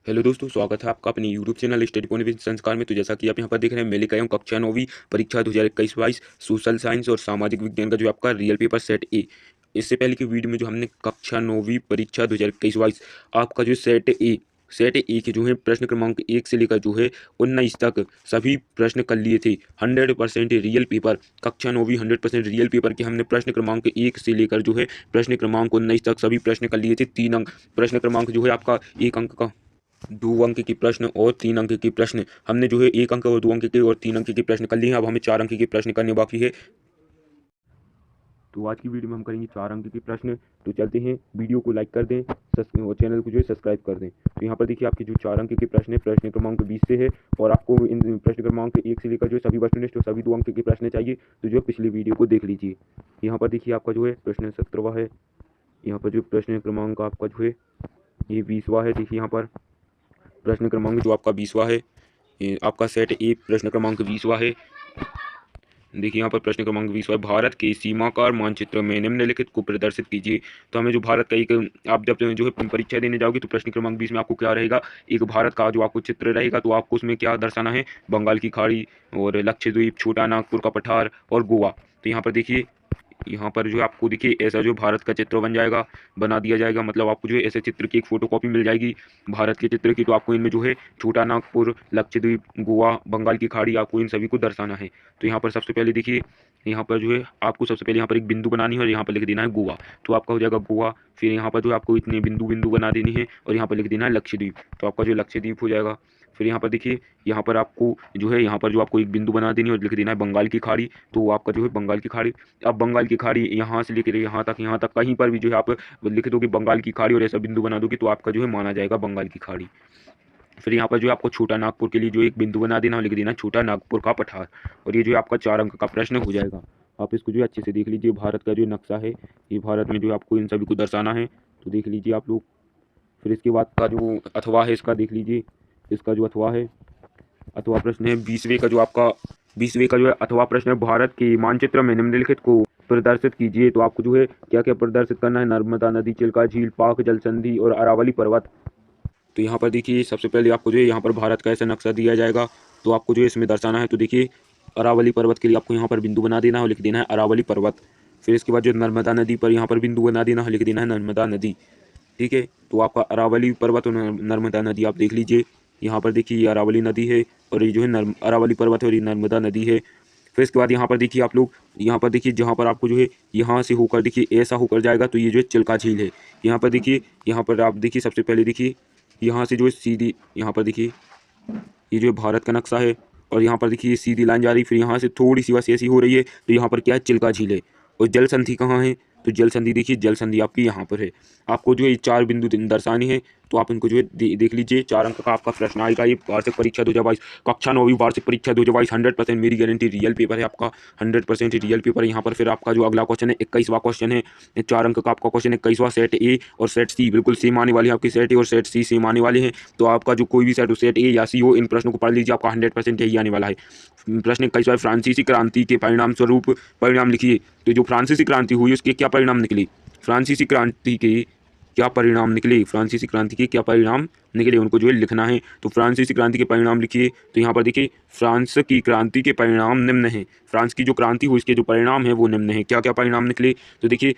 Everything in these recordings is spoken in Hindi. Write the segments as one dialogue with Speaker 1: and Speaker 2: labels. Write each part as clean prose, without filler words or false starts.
Speaker 1: हेलो दोस्तों, स्वागत है आपका अपने यूट्यूब चैनल स्टडी पॉइंट संस्कार में। तो जैसा कि आप यहां पर देख रहे हैं, मैं लेकर आया हूं कक्षा 9वीं परीक्षा 2021-22 सोशल साइंस और सामाजिक विज्ञान का जो आपका रियल पेपर सेट ए। इससे पहले की वीडियो में जो हमने कक्षा 9वीं परीक्षा 2021-22 आपका जो सेट ए के जो है प्रश्न क्रमांक 1 से लेकर जो है 19 तक सभी प्रश्न कर लिए थे। 100% रियल पेपर कक्षा 9वीं 100% रियल पेपर के हमने प्रश्न क्रमांक 1 से लेकर जो है प्रश्न क्रमांक 19 तक सभी प्रश्न कर लिए थे। 3 अंक प्रश्न क्रमांक जो है आपका 1 अंक का 2 अंक के प्रश्न और 3 अंक के प्रश्न हमने जो है 1 अंक और 2 अंक के और 3 अंक के प्रश्न कर लिए हैं। अब हमें 4 अंक के प्रश्न करने बाकी है। तो आज की वीडियो में हम करेंगे 4 अंक के प्रश्न। तो चलते हैं, वीडियो को लाइक कर दें और चैनल को जो है सब्सक्राइब कर दें। तो यहाँ पर देखिए आपके जो 4 अंक के प्रश्न है प्रश्न क्रमांक 20 से है, और आपको इन प्रश्न क्रमांक 1 से लेकर जो सभी वस्तुनिष्ठ और सभी 2 अंक के प्रश्न चाहिए तो जो पिछली वीडियो को देख लीजिए। यहाँ पर देखिए आपका जो है प्रश्न 17वां है। यहाँ पर जो प्रश्न क्रमांक आपका जो है ये 20वां है। देखिए यहाँ पर प्रश्न क्रमांक जो आपका 20वां है, ये आपका सेट ए प्रश्न क्रमांक 20वां है। देखिए यहाँ पर प्रश्न क्रमांक 20वां है, भारत के सीमाकार मानचित्र में निम्नलिखित को प्रदर्शित कीजिए। तो हमें जो भारत का एक, आप जब जो है परीक्षा देने जाओगे तो प्रश्न क्रमांक 20 में आपको क्या रहेगा, एक भारत का जो आपको चित्र रहेगा। तो आपको उसमें क्या दर्शाना है, बंगाल की खाड़ी और लक्षद्वीप, छोटा नागपुर का पठार और गोवा। तो यहाँ पर देखिए, यहाँ पर जो आपको देखिए ऐसा जो भारत का चित्र बन जाएगा, बना दिया जाएगा। मतलब आपको जो है ऐसे चित्र की एक फोटो कॉपी मिल जाएगी भारत के चित्र की। तो आपको इनमें जो है छोटा नागपुर, लक्षद्वीप, गोवा, बंगाल की खाड़ी, आपको इन सभी को दर्शाना है। तो यहाँ पर सबसे पहले देखिए, यहाँ पर जो है आपको सबसे पहले यहाँ पर एक बिंदु बनानी है और यहाँ पर लिख देना है गोवा। तो आपका हो जाएगा गोवा। फिर यहाँ पर जो आपको इतने बिंदु बिंदु बना देनी है और यहाँ पर लिख देना है लक्षद्वीप। तो आपका जो लक्षद्वीप हो जाएगा। फिर यहाँ पर देखिए, यहाँ पर आपको जो है यहाँ पर जो आपको एक बिंदु बना देनी है और लिख देना है बंगाल की खाड़ी। तो आपका जो है बंगाल की खाड़ी। अब बंगाल की खाड़ी यहाँ से लेकर यहाँ तक कहीं पर भी जो है आप लिख दोगे बंगाल की खाड़ी और ऐसा बिंदु बना दोगे तो आपका जो है माना जाएगा बंगाल की खाड़ी। फिर यहाँ पर जो आपको छोटा नागपुर के लिए जो एक बिंदु बना देना और लिख देना छोटा नागपुर का पठार। और ये जो आपका 4 अंक का प्रश्न हो जाएगा। आप इसको जो है अच्छे से देख लीजिए। भारत का जो नक्शा है, ये भारत में जो आपको इन सभी को दर्शाना है, तो देख लीजिए आप लोग। फिर इसके बाद का जो अथवा है इसका देख लीजिए। इसका जो अथवा है, अथवा प्रश्न है 20वें का जो है अथवा प्रश्न है, भारत के मानचित्र में निम्नलिखित को प्रदर्शित कीजिए। तो आपको जो है क्या क्या प्रदर्शित करना है, नर्मदा नदी, चिल्का झील, पाक जल संधि और अरावली पर्वत। तो यहाँ पर देखिए सबसे पहले आपको जो है यहाँ पर भारत का ऐसा नक्शा दिया जाएगा, तो आपको जो है इसमें दर्शाना है। तो देखिए अरावली पर्वत के लिए आपको यहाँ पर बिंदु बना देना है और लिख देना है अरावली पर्वत। फिर इसके बाद जो नर्मदा नदी पर यहाँ पर बिंदु बना देना है, लिख देना है नर्मदा नदी। ठीक है, तो आपका अरावली पर्वत और नर्मदा नदी आप देख लीजिए। यहाँ पर देखिए ये अरावली नदी है और ये जो है अरावली पर्वत है और ये नर्मदा नदी है। फिर इसके बाद यहाँ पर देखिए आप लोग, यहाँ पर देखिए जहाँ पर आपको जो है यहाँ से होकर देखिए ऐसा होकर जाएगा तो ये जो है चिल्का झील है। यहाँ पर देखिए, यहाँ पर आप देखिए सबसे पहले देखिए यहाँ से जो है सीधी, यहाँ पर देखिए ये जो है भारत का नक्शा है और यहाँ पर देखिए ये सीधी लाइन जा रही, फिर यहाँ से थोड़ी सी बस ऐसी हो रही है तो यहाँ पर क्या है, चिल्का झील है। और जल संधि कहाँ है, तो जल संधि देखिए, जल संधि आपकी यहाँ पर है। आपको जो है 4 बिंदु दर्शानी है, तो आप इनको जो है देख लीजिए। 4 अंक का आपका प्रश्न आएगा। ये वार्षिक परीक्षा 2022 कक्षा 9वीं वार्षिक परीक्षा 2022 100% मेरी गारंटी रियल पेपर है आपका, 100% रियल पेपर है। यहाँ पर फिर आपका जो अगला क्वेश्चन है 21वां क्वेश्चन है। 4 अंक का आपका क्वेश्चन 21वां, सेट ए और सेट सी बिल्कुल सेम आने वाले हैं आपके, सेट ए और सेट सी सेम आने वाले हैं। तो आपका जो कोई भी सेट ए या सी हो, इन प्रश्नों को पढ़ लीजिए, आपका 100% यही आने वाला है। प्रश्न 21वां, फ्रांसीसी क्रांति के परिणाम स्वरूप परिणाम लिखिए। तो जो फ्रांसीसी क्रांति हुई उसके क्या परिणाम निकले, फ्रांसीसी क्रांति के क्या परिणाम निकले, फ्रांसीसी क्रांति के क्या परिणाम निकले, उनको जो है लिखना है। तो फ्रांसीसी क्रांति के परिणाम लिखिए। तो यहाँ पर देखिए फ्रांस की क्रांति के परिणाम निम्न हैं। फ्रांस की जो क्रांति हुई इसके जो परिणाम है वो निम्न है। क्या क्या परिणाम निकले, तो देखिए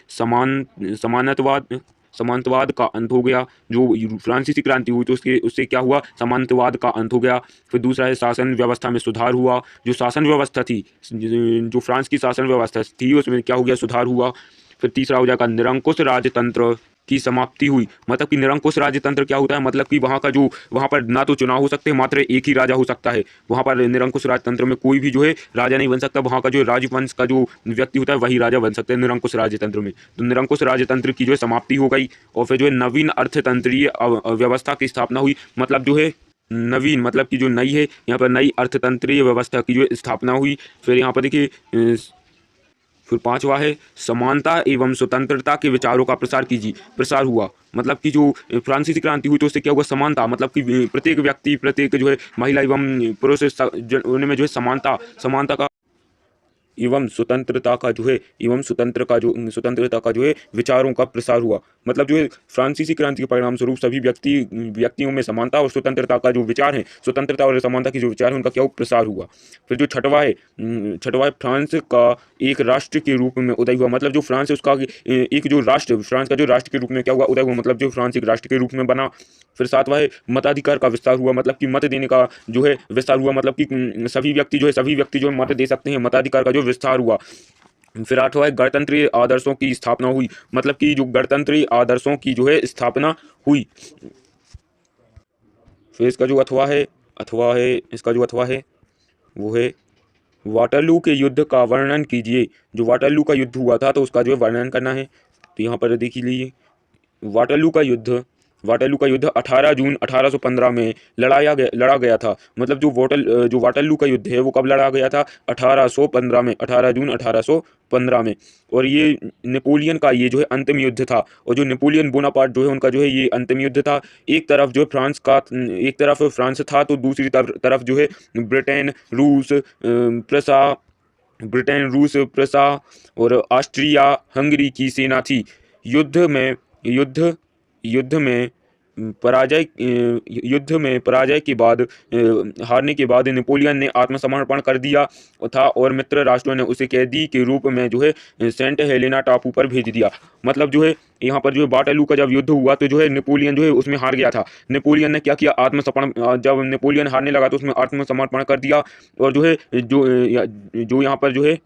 Speaker 1: समानतवाद का अंत हो गया। जो फ्रांसीसी क्रांति हुई तो उससे क्या हुआ, समानतवाद का अंत हो गया। फिर दूसरा है शासन व्यवस्था में सुधार हुआ। जो शासन व्यवस्था थी, जो फ्रांस की शासन व्यवस्था थी उसमें क्या हो गया, सुधार हुआ। फिर तीसरा हो जाएगा निरंकुश राजतंत्र की समाप्ति हुई। मतलब कि निरंकुश राजतंत्र क्या होता है, मतलब कि वहाँ पर ना तो चुनाव हो सकते, मात्र एक ही राजा हो सकता है। वहाँ पर निरंकुश राजतंत्र में कोई भी जो है राजा नहीं बन सकता। वहाँ का जो राजवंश का जो व्यक्ति होता है वही राजा बन सकते हैं निरंकुश राजतंत्र में। तो निरंकुश राजतंत्र की जो है समाप्ति हो गई। और फिर जो है नवीन अर्थतंत्रीय व्यवस्था की स्थापना हुई। मतलब जो है नवीन, मतलब कि जो नई है, यहाँ पर नई अर्थतंत्रीय व्यवस्था की जो है स्थापना हुई। फिर यहाँ पर देखिए फिर 5वां है समानता एवं स्वतंत्रता के विचारों का प्रसार हुआ। मतलब कि जो फ्रांसीसी क्रांति हुई तो उससे क्या हुआ, समानता, मतलब कि प्रत्येक व्यक्ति, प्रत्येक जो है महिला एवं पुरुष उनमें जो है समानता का एवं स्वतंत्रता का जो है विचारों का प्रसार हुआ। मतलब जो है फ्रांसीसी क्रांति के परिणाम स्वरूप सभी व्यक्तियों में समानता और स्वतंत्रता का जो विचार है, स्वतंत्रता और समानता की जो विचार है, उनका क्या प्रसार हुआ। फिर जो छठवा है फ्रांस का एक राष्ट्र के रूप में उदय हुआ। मतलब जो फ्रांस है उसका एक जो राष्ट्र, फ्रांस का जो राष्ट्र के रूप में क्या हुआ, उदय हुआ। मतलब जो फ्रांस एक राष्ट्र के रूप में बना। फिर सातवां है मताधिकार का विस्तार हुआ। मतलब कि मत देने का जो है विस्तार हुआ। मतलब कि सभी व्यक्ति जो है मत दे सकते हैं, मताधिकार का जो विस्तार हुआ। फिर आठवां है गणतंत्रीय आदर्शों की स्थापना हुई। मतलब कि जो गणतंत्रीय आदर्शों की जो है स्थापना हुई। फिर इसका जो अथवा है वो है वाटरलू के युद्ध का वर्णन कीजिए। जो वाटरलू का युद्ध हुआ था तो उसका जो है वर्णन करना है। तो यहाँ पर देख लीजिए, वाटरलू का युद्ध 18 जून 1815 में लड़ा गया था। मतलब जो वाटरलू का युद्ध है वो कब लड़ा गया था, 1815 में, 18 जून 1815 में। और ये नेपोलियन का ये जो है अंतिम युद्ध था। और जो नेपोलियन बोनापार्ट जो है उनका जो है ये अंतिम युद्ध था। एक तरफ फ्रांस था तो दूसरी तरफ जो है ब्रिटेन, रूस, प्रसा और ऑस्ट्रिया हंगरी की सेना थी। युद्ध में युद्ध युद्ध में पराजय के बाद, हारने के बाद नेपोलियन ने आत्मसमर्पण कर दिया था और मित्र राष्ट्रों ने उसे कैदी के रूप में जो है सेंट हेलेना टापू पर भेज दिया। मतलब जो है यहाँ पर जो है वाटरलू का जब युद्ध हुआ तो जो है नेपोलियन जो है उसमें हार गया था। नेपोलियन ने क्या किया, जब नेपोलियन हारने लगा तो उसमें आत्मसमर्पण कर दिया। और जो है जो यहाँ पर जो है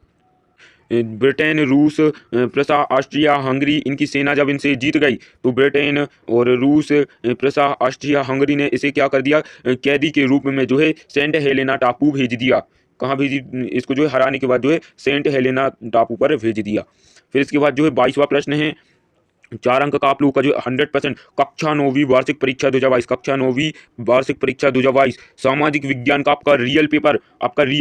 Speaker 1: ब्रिटेन, रूस, प्रसा, ऑस्ट्रिया हंगरी, इनकी सेना जब इनसे जीत गई तो ब्रिटेन और रूस, प्रसा, ऑस्ट्रिया हंगरी ने इसे क्या कर दिया, कैदी के रूप में जो है सेंट हेलेना टापू भेज दिया। कहाँ भेजी, इसको जो है हराने के बाद जो है सेंट हेलेना टापू पर भेज दिया। फिर इसके बाद जो है 22वां प्रश्न है, 4 अंक का आप लोगों का जो 100% कक्षा 9वीं वार्षिक परीक्षा 2022 सामाजिक विज्ञान का आपका रियल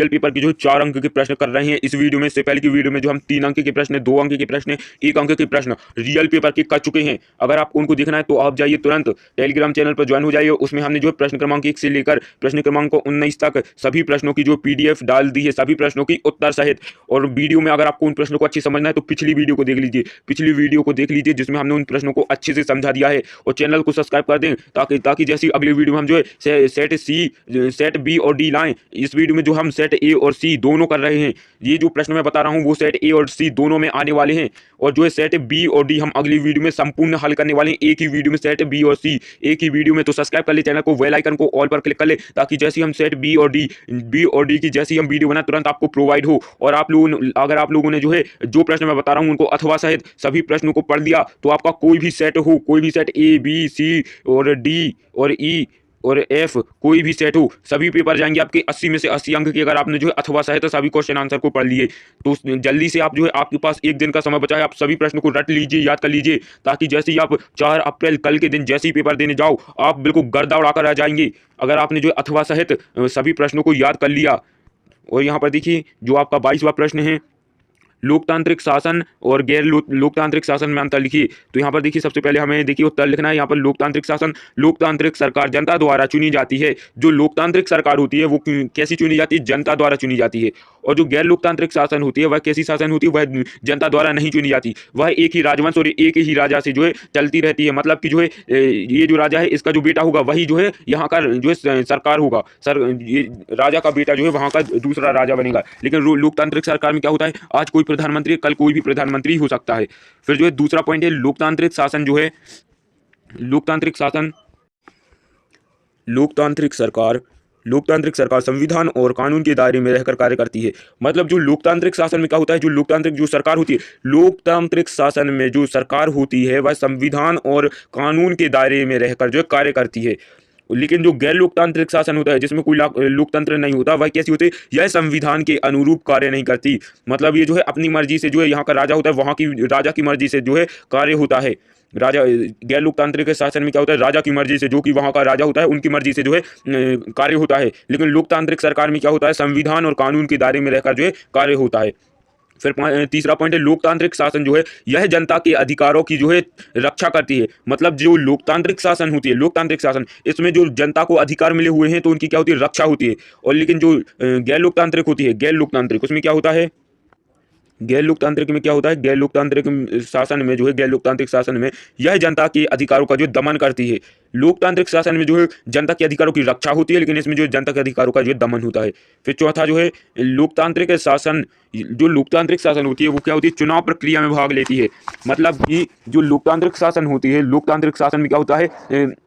Speaker 1: पेपर के जो 4 अंक के प्रश्न कर रहे हैं इस वीडियो में। से पहले की वीडियो में जो हम 3 अंक के प्रश्न, 2 अंक के प्रश्न, 1 अंक के प्रश्न रियल पेपर के कर चुके हैं। अगर आपको उनको देखना है तो आप जाइए तुरंत टेलीग्राम चैनल पर ज्वाइन हो जाइए। उसमें हमने जो प्रश्न क्रमांक 1 से लेकर प्रश्न क्रमांक 19 तक सभी प्रश्नों की जो PDF डाल दी है, सभी प्रश्नों की उत्तर सहित। और वीडियो में अगर आपको उन प्रश्नों को अच्छे समझना है तो पिछली वीडियो को देख लीजिए, जिसमें हमने उन प्रश्नों को अच्छे से समझा दिया है। और चैनल को सब्सक्राइब कर दें ताकि जैसी अगली वीडियो में हम जो है सेट बी और डी लाएं। इस वीडियो में जो हम सेट ए और सी दोनों कर रहे हैं, ये जो प्रश्न मैं बता रहा हूं वो सेट ए और सी दोनों में आने वाले हैं। और जो है सेट बी और डी हम अगली वीडियो में संपूर्ण हल करने वाले हैं, एक ही वीडियो में सेट बी और सी, एक ही वीडियो में। तो सब्सक्राइब कर ले चैनल को, बेल आइकन को ऑल पर क्लिक कर ले ताकि जैसे हम सेट बी और डी की जैसी हम वीडियो बना तुरंत आपको प्रोवाइड हो। और अगर आप लोगों ने जो है जो प्रश्न मैं बता रहा हूं उनको अथवा सहित सभी प्रश्नों को पढ़ लिया तो आपका कोई भी सेट ए बी सी और डी और ई और एफ, कोई भी सेट हो, सभी पेपर जाएंगे आपके 80 में से 80 अंक के। अगर आपने जो है अथवा सहित सभी क्वेश्चन आंसर को पढ़ लिए तो जल्दी से आप जो है, आपके पास एक दिन का समय बचा है, आप सभी प्रश्नों को रट लीजिए, याद कर लीजिए ताकि जैसे ही आप 4 अप्रैल कल के दिन जैसे ही पेपर देने जाओ आप बिल्कुल गर्दा उड़ाकर आ जाएंगे अगर आपने जो है अथवा सहित सभी प्रश्नों को याद कर लिया। और यहाँ पर देखिए जो आपका 22वां प्रश्न है, लोकतांत्रिक शासन और गैर लोकतांत्रिक शासन में अंतर लिखिए। तो यहाँ पर देखिए सबसे पहले हमें देखिए उत्तर लिखना है। यहाँ पर लोकतांत्रिक शासन, लोकतांत्रिक सरकार जनता द्वारा चुनी जाती है। जो लोकतांत्रिक सरकार होती है वो कैसी चुनी जाती है, जनता द्वारा चुनी जाती है। और जो गैर लोकतांत्रिक शासन होती है वह कैसी शासन होती है, वह जनता द्वारा नहीं चुनी जाती, वह एक ही राजवंश और एक ही राजा से जो है चलती रहती है। मतलब कि जो है ये जो राजा है इसका जो बेटा होगा वही जो है यहाँ का जो है सरकार होगा, ये राजा का बेटा जो है वहाँ का दूसरा राजा बनेगा। लेकिन लोकतांत्रिक सरकार में क्या होता है, आज कोई प्रधानमंत्री, कल कोई भी प्रधानमंत्री हो सकता है। फिर जो है दूसरा पॉइंट है, लोकतांत्रिक शासन जो है, लोकतांत्रिक सरकार संविधान और कानून के दायरे में रहकर कार्य करती है। मतलब जो लोकतांत्रिक शासन में क्या होता है, जो लोकतांत्रिक जो सरकार होती है, लोकतांत्रिक शासन में जो सरकार होती है वह संविधान और कानून के दायरे में रहकर जो कार्य करती है। लेकिन जो गैर लोकतांत्रिक शासन होता है जिसमें कोई लोकतंत्र नहीं होता वह कैसी होती है, यह संविधान के अनुरूप कार्य नहीं करती। मतलब ये जो है अपनी मर्जी से जो है यहाँ का राजा होता है, वहाँ की राजा की मर्जी से जो है कार्य होता है। राजा गैर लोकतांत्रिक शासन में क्या होता है, राजा की मर्जी से, जो कि वहाँ का राजा होता है उनकी मर्जी से जो है कार्य होता है। लेकिन लोकतांत्रिक सरकार में क्या होता है, संविधान और कानून के दायरे में रहकर जो है कार्य होता है। फिर तीसरा पॉइंट है, लोकतांत्रिक शासन जो है यह जनता के अधिकारों की जो है रक्षा करती है। मतलब जो लोकतांत्रिक शासन होती है, लोकतांत्रिक शासन, इसमें जो जनता को अधिकार मिले हुए हैं तो उनकी क्या होती है, रक्षा होती है। और लेकिन जो गैर लोकतांत्रिक होती है, गैर लोकतांत्रिक, उसमें क्या होता है, गैर लोकतांत्रिक में क्या होता है, गैर लोकतांत्रिक शासन में जो है, गैर लोकतांत्रिक शासन में यह जनता के अधिकारों का जो दमन करती है। लोकतांत्रिक शासन में जो है जनता के अधिकारों की रक्षा होती है, लेकिन इसमें जो है जनता के अधिकारों का जो है दमन होता है। फिर चौथा जो है लोकतांत्रिक शासन, जो लोकतांत्रिक शासन होती है वो क्या होती है, चुनाव प्रक्रिया में भाग लेती है। मतलब कि जो लोकतांत्रिक शासन होती है, लोकतांत्रिक शासन में क्या होता है,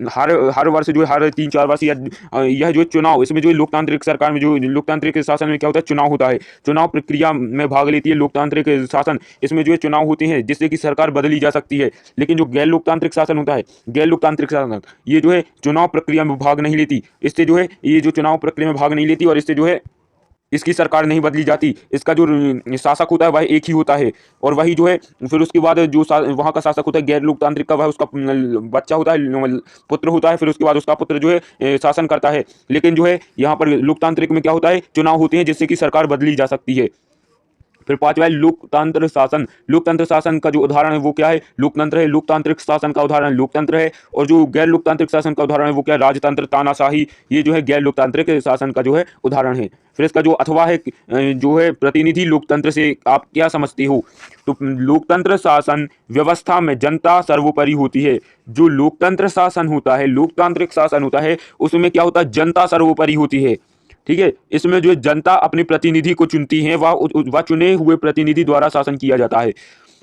Speaker 1: हर हर वर्ष जो है, हर 3-4 वर्ष या यह जो है चुनाव, इसमें जो है लोकतांत्रिक सरकार में, जो लोकतांत्रिक शासन में क्या होता है, चुनाव होता है, चुनाव प्रक्रिया में भाग लेती है लोकतांत्रिक शासन। इसमें जो है चुनाव होते हैं जिससे कि सरकार बदली जा सकती है। लेकिन जो गैर लोकतांत्रिक शासन होता है, गैर लोकतांत्रिक शासन, ये जो है चुनाव प्रक्रिया में भाग नहीं लेती। इससे जो है, ये जो चुनाव प्रक्रिया में भाग नहीं लेती और इससे जो है इसकी सरकार नहीं बदली जाती। इसका जो शासक होता है वह एक ही होता है, और वही जो है फिर उसके बाद जो वहाँ का शासक होता है गैर लोकतांत्रिक का, वह उसका बच्चा होता है, पुत्र होता है। फिर उसके बाद उसका पुत्र जो है शासन करता है। लेकिन जो है यहाँ पर लोकतांत्रिक में क्या होता है, चुनाव होते हैं जिससे कि सरकार बदली जा सकती है। फिर पांचवा है लोकतंत्र शासन। लोकतंत्र शासन का जो उदाहरण है वो क्या है, लोकतंत्र है। लोकतांत्रिक शासन का उदाहरण लोकतंत्र है, और जो गैर लोकतांत्रिक शासन का उदाहरण है वो क्या है, राजतंत्र, तानाशाही। ये जो है गैर लोकतांत्रिक शासन का जो है उदाहरण है। फिर इसका जो अथवा है, जो है प्रतिनिधि लोकतंत्र से आप क्या समझते हो? तो लोकतंत्र शासन व्यवस्था में जनता सर्वोपरि होती है। जो लोकतंत्र शासन होता है, लोकतांत्रिक शासन होता है, उसमें क्या होता है, जनता सर्वोपरि होती है। ठीक है, इसमें जो जनता अपने प्रतिनिधि को चुनती है, वह चुने हुए प्रतिनिधि द्वारा शासन किया जाता है।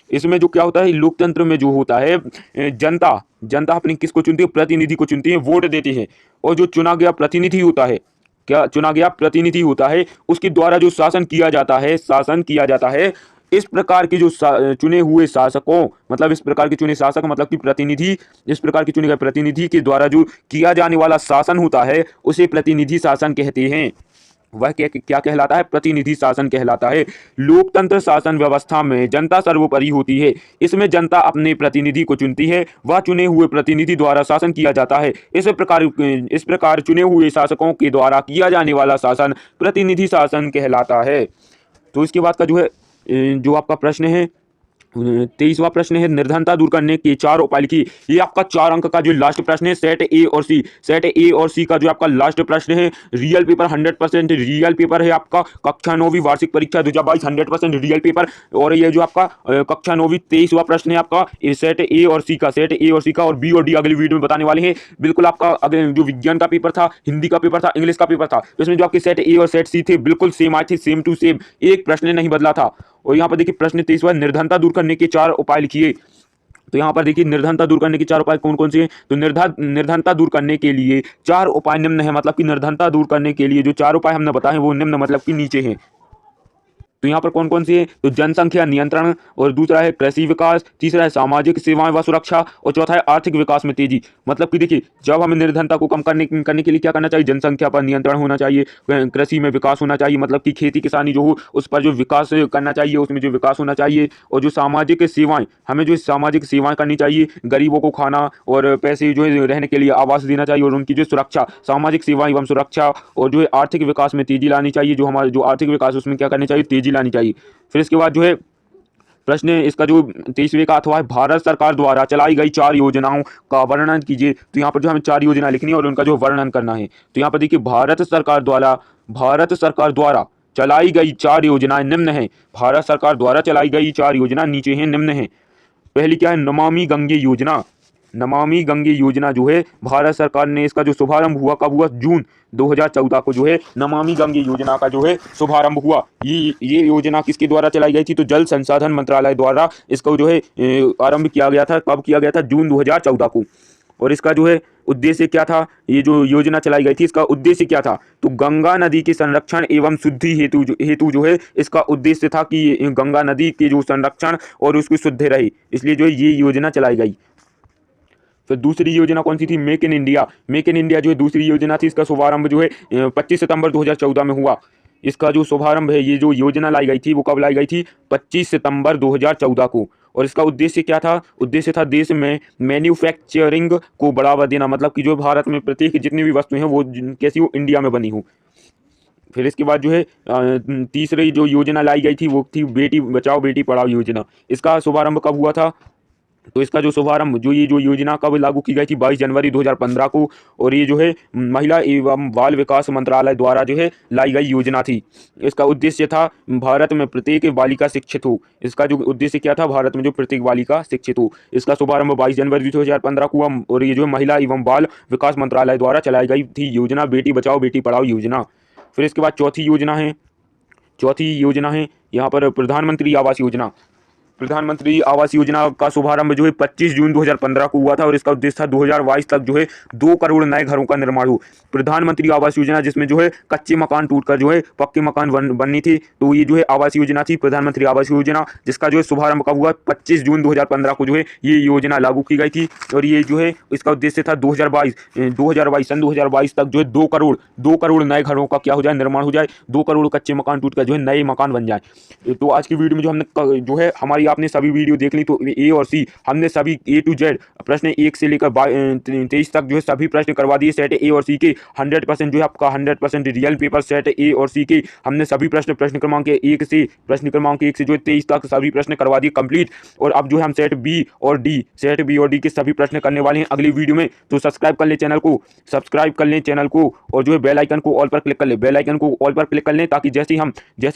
Speaker 1: इसमें जो क्या होता है, लोकतंत्र में जो होता है, जनता जनता अपनी किसको चुनती है, प्रतिनिधि को चुनती है, वोट देती है। और जो चुना गया प्रतिनिधि होता है, क्या चुना गया प्रतिनिधि होता है, उसके द्वारा जो शासन किया जाता है, शासन किया जाता है। इस प्रकार के जो चुने हुए शासकों, मतलब इस प्रकार के चुने शासक मतलब कि प्रतिनिधि, इस प्रकार के चुने गए प्रतिनिधि के द्वारा जो किया जाने वाला शासन होता है उसे प्रतिनिधि शासन कहते हैं। वह क्या क्या कहलाता है, प्रतिनिधि शासन कहलाता है। लोकतंत्र शासन व्यवस्था में जनता सर्वोपरि होती है। इसमें जनता अपने प्रतिनिधि को चुनती है, वह चुने हुए प्रतिनिधि द्वारा शासन किया जाता है। इस प्रकार चुने हुए शासकों के द्वारा किया जाने वाला शासन प्रतिनिधि शासन कहलाता है। तो इसके बाद का जो है, जो आपका प्रश्न है, 23वां प्रश्न है, निर्धनता दूर करने के 4 उपाय लिखिए। ये आपका 4 अंक का जो लास्ट प्रश्न है, सेट ए और सी। सेट ए और सी का जो आपका लास्ट प्रश्न है, रियल पेपर 100% रियल पेपर है आपका। कक्षा 9वीं वार्षिक परीक्षा 2022 100% रियल पेपर। और ये जो आपका कक्षा 9वीं 23वां प्रश्न है आपका, सेट ए और सी का, सेट ए और सी का। और बी और डी अगली वीडियो में बताने वाले हैं। बिल्कुल आपका अगले जो विज्ञान का पेपर था, हिंदी का पेपर था, इंग्लिश का पेपर था, तो इसमें जो आपके सेट ए और सेट सी थे बिल्कुल सेम आए थे, सेम टू सेम, एक प्रश्न नहीं बदला था। और यहाँ पर देखिए प्रश्न 23वां, निर्धनता दूर करने के 4 उपाय लिखिए। तो यहाँ पर देखिए निर्धनता दूर करने के 4 उपाय कौन कौन से हैं। तो निर्धनता दूर करने के लिए 4 उपाय निम्न है, मतलब कि निर्धनता दूर करने के लिए जो 4 उपाय हमने बताए वो निम्न मतलब कि नीचे हैं। तो यहाँ पर कौन कौन सी है, तो जनसंख्या नियंत्रण, और दूसरा है कृषि विकास, तीसरा है सामाजिक सेवाएं व सुरक्षा, और चौथा है आर्थिक विकास में तेजी। मतलब कि देखिए, जब हमें निर्धनता को कम करने के लिए क्या करना चाहिए, जनसंख्या पर नियंत्रण होना चाहिए, कृषि में विकास होना चाहिए, मतलब कि खेती किसानी जो हो उस पर जो विकास करना चाहिए, उसमें जो विकास होना चाहिए। और जो सामाजिक सेवाएं, हमें जो सामाजिक सेवाएं करनी चाहिए, गरीबों को खाना और पैसे जो है रहने के लिए आवास देना चाहिए, और उनकी जो सुरक्षा, सामाजिक सेवाएं एवं सुरक्षा। और जो है आर्थिक विकास में तेजी लानी चाहिए, जो हमारा जो आर्थिक विकास उसमें क्या करनी चाहिए, तेजी लानी चाहिए। फिर इसके बाद जो है प्रश्न इसका जो 23वें का अथवा है, भारत सरकार द्वारा चलाई गई 4 योजनाओं का वर्णन कीजिए। तो यहाँ पर जो हमें 4 योजना लिखनी है और उनका जो वर्णन करना है। तो यहाँ पर देखिए, भारत सरकार द्वारा चलाई गई 4 योजनाएं निम्न हैं। भारत सरकार द्वारा चलाई गई 4 योजना नीचे हैं, निम्न हैं। पहली क्या है, नमामि गंगे योजना। नमामि गंगे योजना जो है भारत सरकार ने, इसका जो शुभारंभ हुआ कब हुआ, जून 2014 को जो है नमामि गंगे योजना का जो है शुभारंभ हुआ। ये योजना किसके द्वारा चलाई गई थी, तो जल संसाधन मंत्रालय द्वारा इसको जो है आरंभ किया गया था। कब किया गया था, जून 2014 को। और इसका जो है उद्देश्य क्या था, ये जो योजना चलाई गई थी इसका उद्देश्य क्या था, तो गंगा नदी के संरक्षण एवं शुद्धि हेतु जो है इसका उद्देश्य था कि गंगा नदी के जो संरक्षण और उसकी शुद्ध रहे, इसलिए जो है ये योजना चलाई गई। फिर दूसरी योजना कौन सी थी, make in India. Make in India जो है दूसरी योजना थी, इसका शुभारंभ जो है 25 सितंबर 2014 में हुआ। इसका जो शुभारंभ है, ये जो योजना लाई गई थी वो कब लाई गई थी, 25 सितंबर 2014 को। और इसका उद्देश्य क्या था, उद्देश्य था देश में मैन्युफैक्चरिंग को बढ़ावा देना, मतलब कि जो भारत में प्रत्येक जितनी भी वस्तुएं हैं वो कैसी हो, इंडिया में बनी हो। फिर इसके बाद जो है तीसरी जो योजना लाई गई थी वो थी बेटी बचाओ बेटी पढ़ाओ योजना। इसका शुभारंभ कब हुआ था, तो इसका जो शुभारंभ जो ये जो योजना कब लागू की गई थी 22 जनवरी 2015 को, और ये जो है महिला एवं बाल विकास मंत्रालय द्वारा जो है लाई गई योजना थी। इसका उद्देश्य था भारत में प्रत्येक बालिका शिक्षित हो। इसका जो उद्देश्य क्या था, भारत में जो प्रत्येक बालिका शिक्षित हो। इसका शुभारंभ 22 जनवरी 2015 को हुआ, और ये जो है महिला एवं बाल विकास मंत्रालय द्वारा चलाई गई थी योजना बेटी बचाओ बेटी पढ़ाओ योजना। फिर इसके बाद चौथी योजना है यहाँ पर प्रधानमंत्री आवास योजना। प्रधानमंत्री आवास योजना का शुभारंभ जो है 25 जून 2015 को हुआ था, और इसका उद्देश्य था 2022 तक जो है 2 करोड़ नए घरों का निर्माण हो। प्रधानमंत्री आवास योजना जिसमें जो है कच्चे मकान टूटकर जो है पक्के मकान बननी थी, तो ये जो है आवास योजना थी, प्रधानमंत्री आवास योजना, जिसका जो है शुभारंभ कब हुआ 25 जून 2015 को जो है ये योजना लागू की गई थी। और ये जो है इसका उद्देश्य था 2022 तक जो है 2 करोड़ नए घरों का क्या हो जाए, निर्माण हो जाए, 2 करोड़ कच्चे मकान टूटकर जो है नए मकान बन जाए। तो आज की वीडियो में जो हमने जो है हमारी आपने सभी वीडियो देख ली, तो ए और सी हमने सभी A to Z प्रश्न 1 से लेकर 23 तक जो है सभी प्रश्न करवा दिए सेट ए और सी के 100% जो है आपका 100% रियल पेपर सेट ए और सी के हमने सभी प्रश्न क्रमांक 1 से जो है 23 तक सभी प्रश्न करवा दिए कंप्लीट। और अब जो है हम सेट बी और डी के सभी प्रश्न करने वाले हैं अगली वीडियो में। तो सब्सक्राइब कर लें चैनल को, और जो है बेल आइकन को ऑल पर क्लिक कर लें, ताकि जैसे ही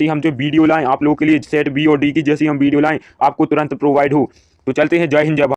Speaker 1: हम जो वीडियो लाएं आप लोगों के लिए सेट बी और डी की जैसी हम वीडियो लाएं आपको तुरंत प्रोवाइड हो। तो चलते हैं, जय हिंद जय भारत।